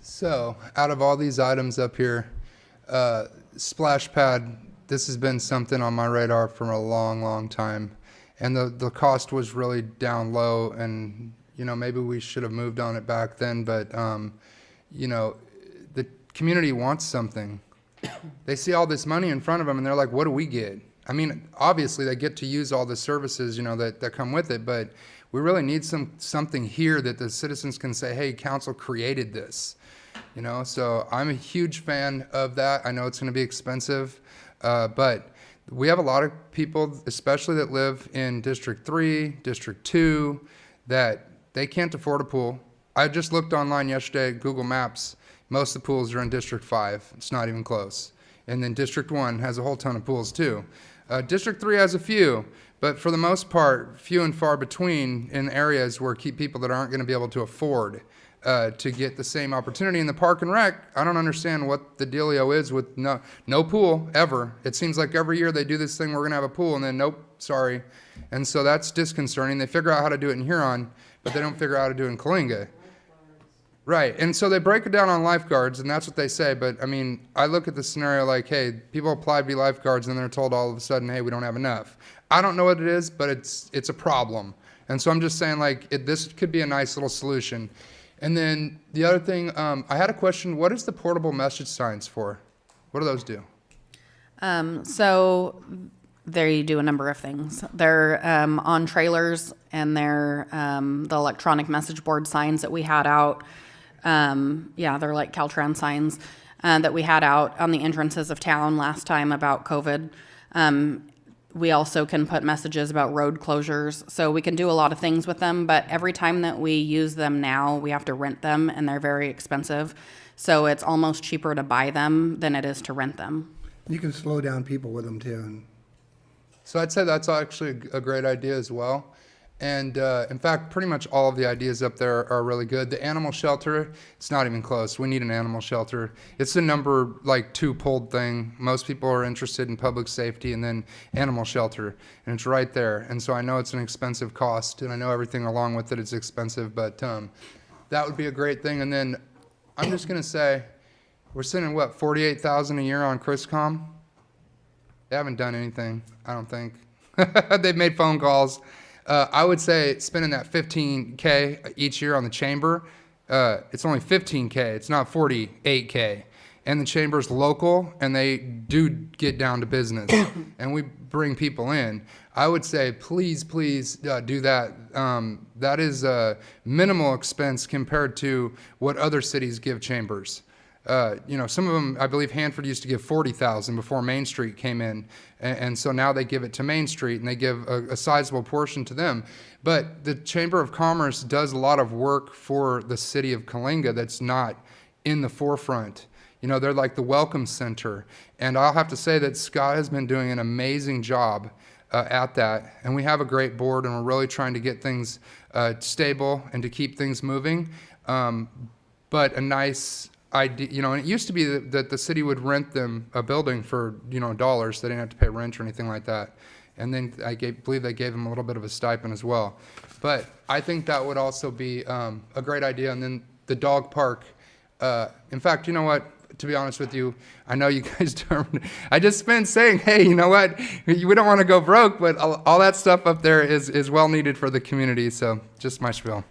So, out of all these items up here, splash pad, this has been something on my radar for a long, long time. And the cost was really down low, and, maybe we should have moved on it back then, but, the community wants something. They see all this money in front of them, and they're like, what do we get? I mean, obviously, they get to use all the services, that come with it, but we really need something here that the citizens can say, hey, council created this. So I'm a huge fan of that. I know it's going to be expensive, but we have a lot of people, especially that live in District 3, District 2, that they can't afford a pool. I just looked online yesterday at Google Maps. Most of the pools are in District 5. It's not even close. And then District 1 has a whole ton of pools too. District 3 has a few, but for the most part, few and far between in areas where people that aren't going to be able to afford to get the same opportunity. In the Park and Rec, I don't understand what the dealio is with no pool ever. It seems like every year they do this thing, we're going to have a pool, and then nope, sorry. And so that's disconcerting. They figure out how to do it in Huron, but they don't figure out how to do it in Coalinga. Right, and so they break it down on lifeguards, and that's what they say, but I mean, I look at the scenario like, hey, people apply to be lifeguards, and they're told all of a sudden, hey, we don't have enough. I don't know what it is, but it's a problem. And so I'm just saying, like, this could be a nice little solution. And then the other thing, I had a question, what is the portable message signs for? What do those do? So they do a number of things. They're on trailers, and they're the electronic message board signs that we had out. They're like Caltrans signs that we had out on the entrances of town last time about COVID. We also can put messages about road closures, so we can do a lot of things with them, but every time that we use them now, we have to rent them, and they're very expensive. So it's almost cheaper to buy them than it is to rent them. You can slow down people with them too. So I'd say that's actually a great idea as well. And in fact, pretty much all of the ideas up there are really good. The animal shelter, it's not even close. We need an animal shelter. It's the number 2 pulled thing. Most people are interested in public safety and then animal shelter, and it's right there. And so I know it's an expensive cost, and I know everything along with it is expensive, but that would be a great thing. And then I'm just going to say, we're spending, $48,000 a year on CRISCOM? They haven't done anything, I don't think. They've made phone calls. I would say spending that $15K each year on the chamber, it's only $15K. It's not $48K. And the chamber's local, and they do get down to business, and we bring people in. I would say please do that. That is a minimal expense compared to what other cities give chambers. Some of them, I believe Hanford used to give $40,000 before Main Street came in, and so now they give it to Main Street, and they give a sizable portion to them. But the Chamber of Commerce does a lot of work for the city of Coalinga that's not in the forefront. They're like the welcome center, and I'll have to say that Scott has been doing an amazing job at that, and we have a great board, and we're really trying to get things stable and to keep things moving. But a nice idea, and it used to be that the city would rent them a building for, dollars. They didn't have to pay rent or anything like that. And then believe they gave them a little bit of a stipend as well. But I think that would also be a great idea. And then the dog park. In fact, you know what? To be honest with you, I know you guys don't. I just been saying, hey, you know what? We don't want to go broke, but all that stuff up there is well needed for the community. So just my spiel.